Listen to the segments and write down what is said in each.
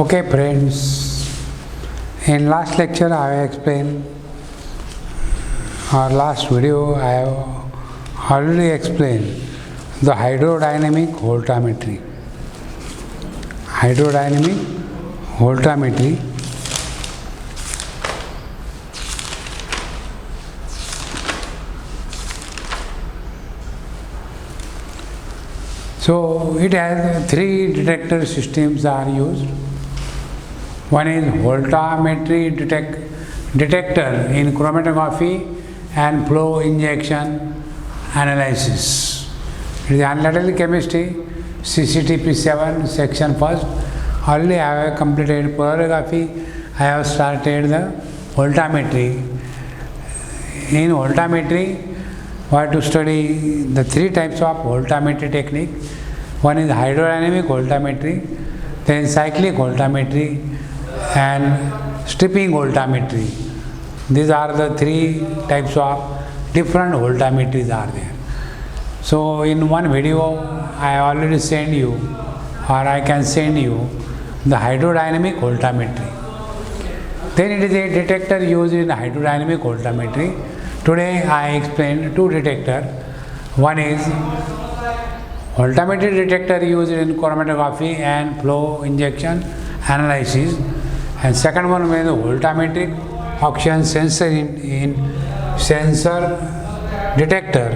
Okay friends, in last lecture I have explained, or last video I have already explained the hydrodynamic voltammetry. Hydrodynamic voltammetry so it has three detector systems are used. One is voltammetry detector in chromatography and flow injection analysis. It is analytical chemistry, CCTP 7 section first. Already I have completed polarigraphy. I have started the voltammetry. In voltammetry, we have to study the three types of voltammetry technique. One is hydrodynamic voltammetry, then cyclic voltammetry, and stripping voltammetry. These are the three types of different voltammetries are there. So in one video I already send you, or I can send you the hydrodynamic voltammetry. Then it is a detector used in hydrodynamic voltammetry. Today I explained two detectors. One is voltammetry detector used in chromatography and flow injection analysis, and second one is the voltammetric oxygen sensor in sensor detector.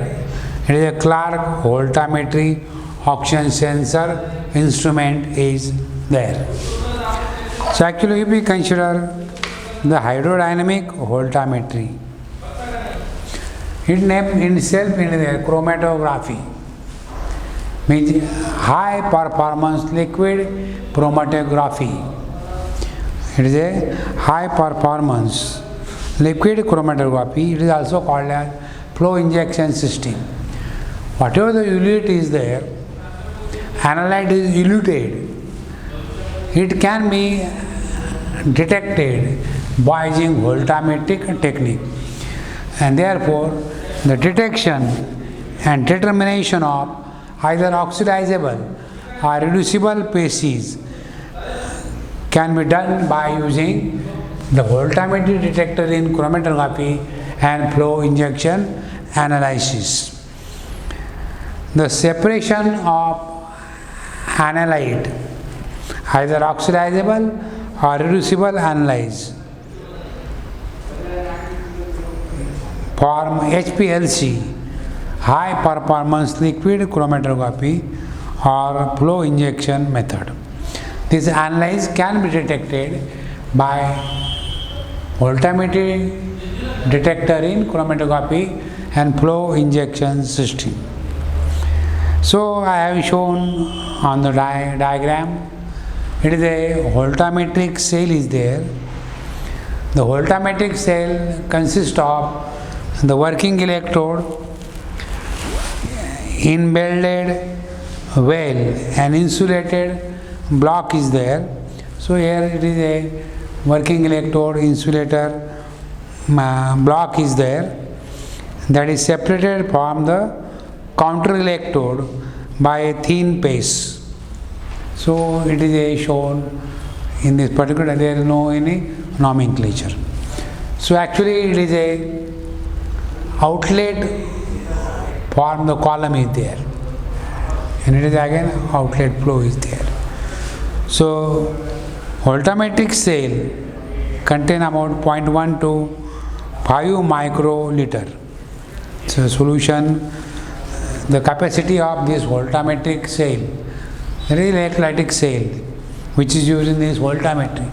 It is a Clark voltammetry oxygen sensor instrument is there. So actually if we consider the hydrodynamic voltammetry, its name itself is chromatography, means high performance liquid chromatography. It is a high performance liquid chromatography. It is also called as flow injection system. Whatever the eluate is there, analyte is eluted, it can be detected by using voltammetric technique, and therefore the detection and determination of either oxidizable or reducible species can be done by using the voltammetry detector in chromatography and flow injection analysis. The separation of analyte, either oxidizable or reducible analyze, form HPLC, high performance liquid chromatography or flow injection method. This analyze can be detected by voltammetry detector in chromatography and flow injection system. So I have shown on the diagram, it is a voltammetric cell is there. The voltammetric cell consists of the working electrode, embedded well and insulated block is there. So here it is a working electrode insulator block is there, that is separated from the counter electrode by a thin paste. So it is a shown in this particular, there is no any nomenclature. So actually it is a outlet form, the column is there, and it is again outlet flow is there. So voltammetric cell contain about 0.1 to 5 microliter. So solution, the capacity of this voltammetric cell, there is electrolytic cell which is used in this voltammetry,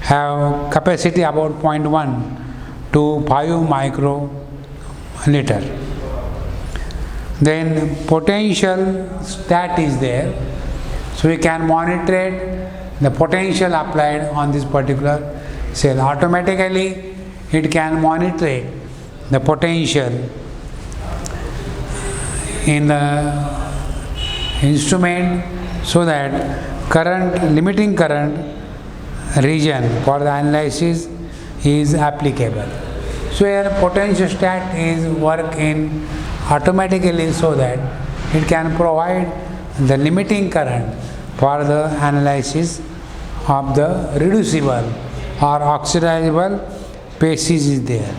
have capacity about 0.1 to 5 microliter. Then potential stat is there, so we can monitor the potential applied on this particular cell. Automatically it can monitor the potential in the instrument, so that current, limiting current region for the analysis is applicable. So here potential stat is work in automatically, so that it can provide the limiting current for the analysis of the reducible or oxidizable species is there.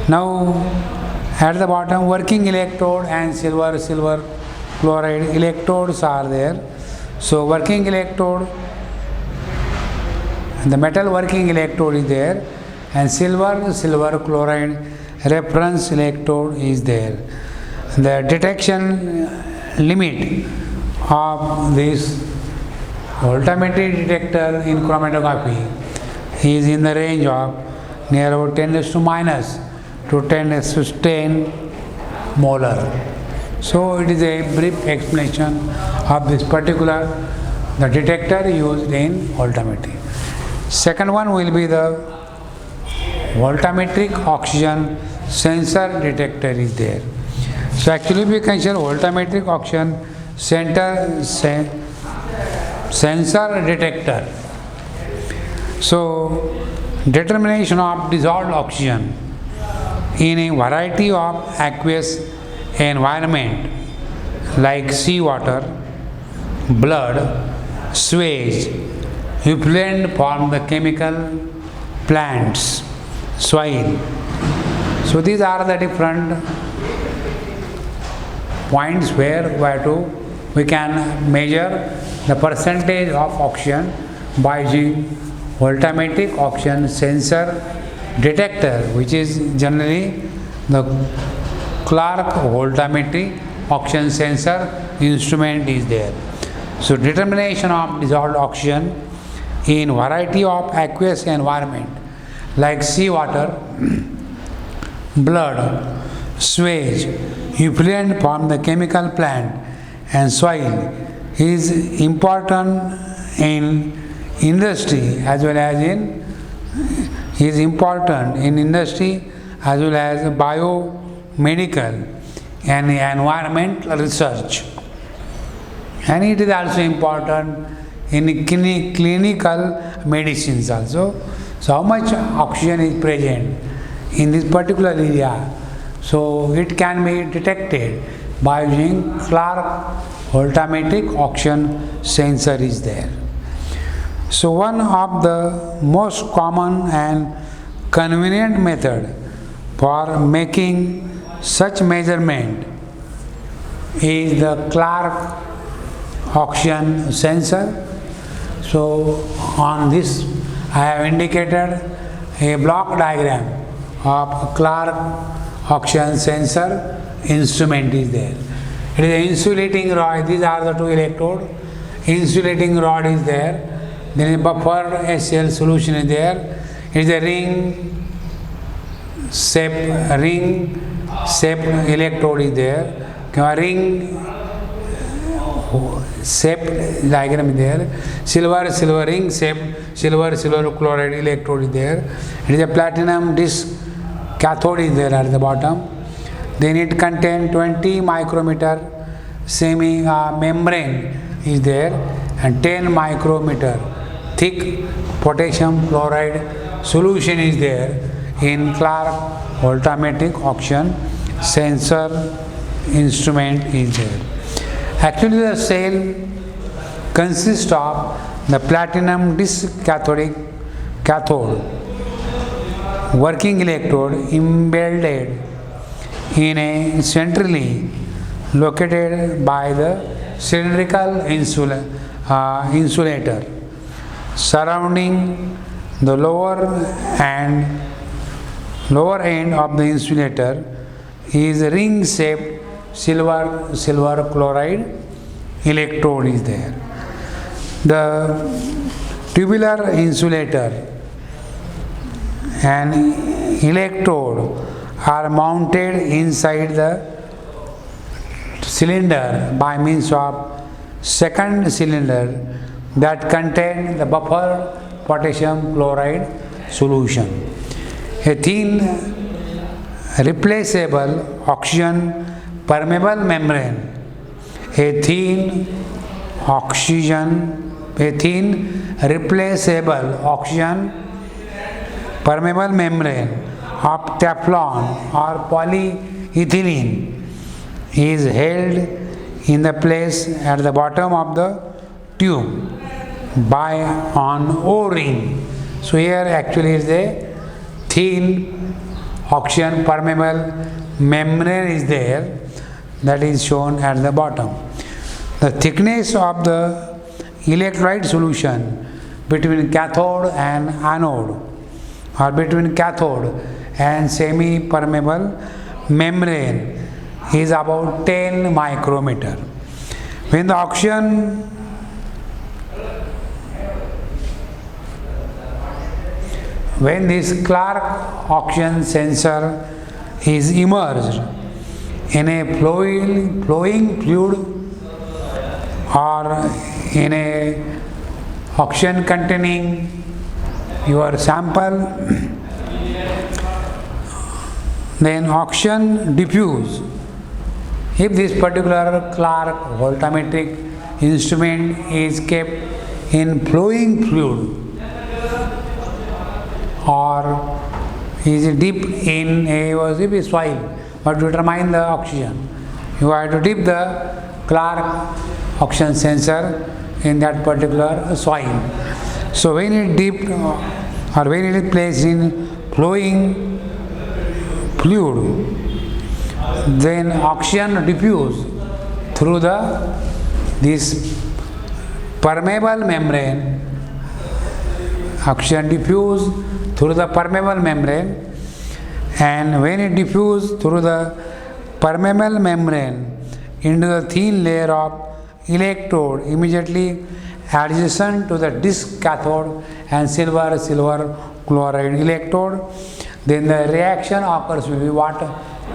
Now at the bottom, working electrode and silver chloride electrodes are there. So working electrode, the metal working electrode is there, and silver chloride reference electrode is there. The detection limit of this voltammetry detector in chromatography is in the range of near about 10 raised to minus to 10 raised to 10 molar. So it is a brief explanation of this particular the detector used in voltammetry. Second one will be the voltammetric oxygen sensor detector is there. So actually we consider voltammetric oxygen sensor detector. So determination of dissolved oxygen in a variety of aqueous environment like seawater, blood, sewage, effluent from the chemical plants, soil. So these are the different points where we can measure the percentage of oxygen by using voltammetric oxygen sensor detector, which is generally the Clark voltammetry oxygen sensor instrument is there. So determination of dissolved oxygen in variety of aqueous environment like seawater, blood, sewage, effluent from the chemical plant and soil is important in industry as well as in biomedical and environmental research, and it is also important in clinical medicines also. So how much oxygen is present in this particular area, so it can be detected by using Clark voltammetric oxygen sensor is there. So one of the most common and convenient method for making such measurement is the Clark oxygen sensor. So on this I have indicated a block diagram of Clark oxygen sensor instrument is there. It is an insulating rod. These are the two electrodes. Insulating rod is there. Then a buffer HCl solution is there. It is a ring shaped electrode is there. Ring shaped diagram is there. Silver ring shaped silver chloride electrode is there. It is a platinum disc cathode is there at the bottom. Then it contains 20 micrometer semi membrane is there, and 10 micrometer thick potassium chloride solution is there in Clark voltammetric oxygen sensor instrument is there. Actually the cell consists of the platinum disc cathode working electrode embedded in a centrally located by the cylindrical insulator surrounding the lower end of the insulator is a ring shaped silver chloride electrode is there. The tubular insulator and electrode are mounted inside the cylinder by means of second cylinder that contain the buffer potassium chloride solution. A thin replaceable oxygen permeable membrane, a thin replaceable oxygen permeable membrane of Teflon or polyethylene is held in the place at the bottom of the tube by on O-ring. So here actually is a thin oxygen permeable membrane is there, that is shown at the bottom. The thickness of the electrolyte solution between cathode and anode, or between cathode and semi-permeable membrane, is about 10 micrometer. When the oxygen when this Clark oxygen sensor is immersed in a flowing fluid or in a oxygen containing your sample, then oxygen diffuse. If this particular Clark voltammetric instrument is kept in flowing fluid or is dipped in a soil, but to determine the oxygen, you have to dip the Clark oxygen sensor in that particular soil. So when it dipped or when it is placed in flowing fluid, then oxygen diffuse through this permeable membrane. Oxygen diffuse through the permeable membrane, and when it diffuse through the permeable membrane into the thin layer of electrode immediately adjacent to the disc cathode and silver chloride electrode, then the reaction occurs will be what?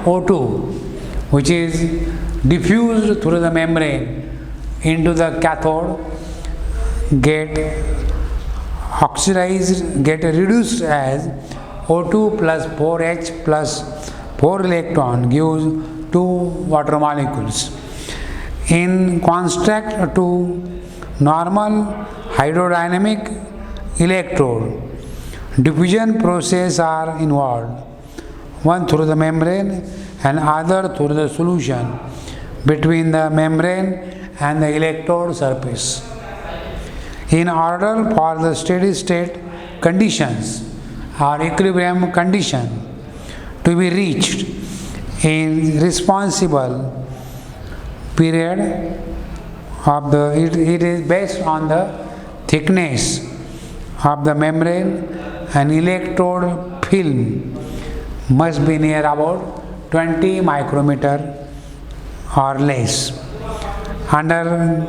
O2, which is diffused through the membrane into the cathode, get oxidized, get reduced as O2 plus 4H plus 4 electron gives 2 water molecules. In contrast to normal hydrodynamic electrode, diffusion process are involved, one through the membrane and other through the solution between the membrane and the electrode surface. In order for the steady state conditions or equilibrium condition to be reached in responsible period of it is based on the thickness of the membrane, and electrode film must be near about 20 micrometer or less. Under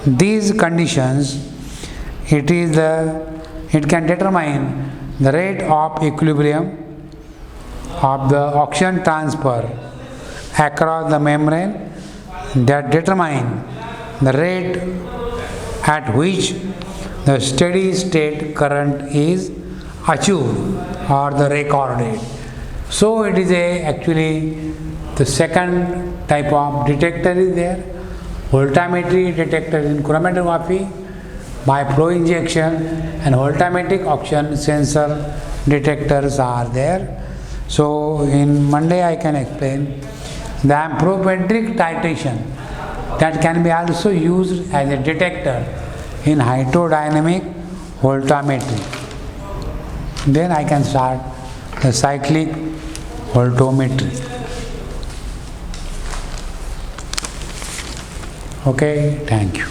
these conditions, it can determine the rate of equilibrium of the oxygen transfer across the membrane, that determine the rate at which the steady state current is achieved or the recorded. So it is actually the second type of detector is there. Voltammetry detector in chromatography by flow injection, and voltammetric oxygen sensor detectors are there. So in Monday I can explain the amperometric titration that can be also used as a detector in hydrodynamic voltammetry. Then I can start the cyclic voltammetry. Okay, thank you.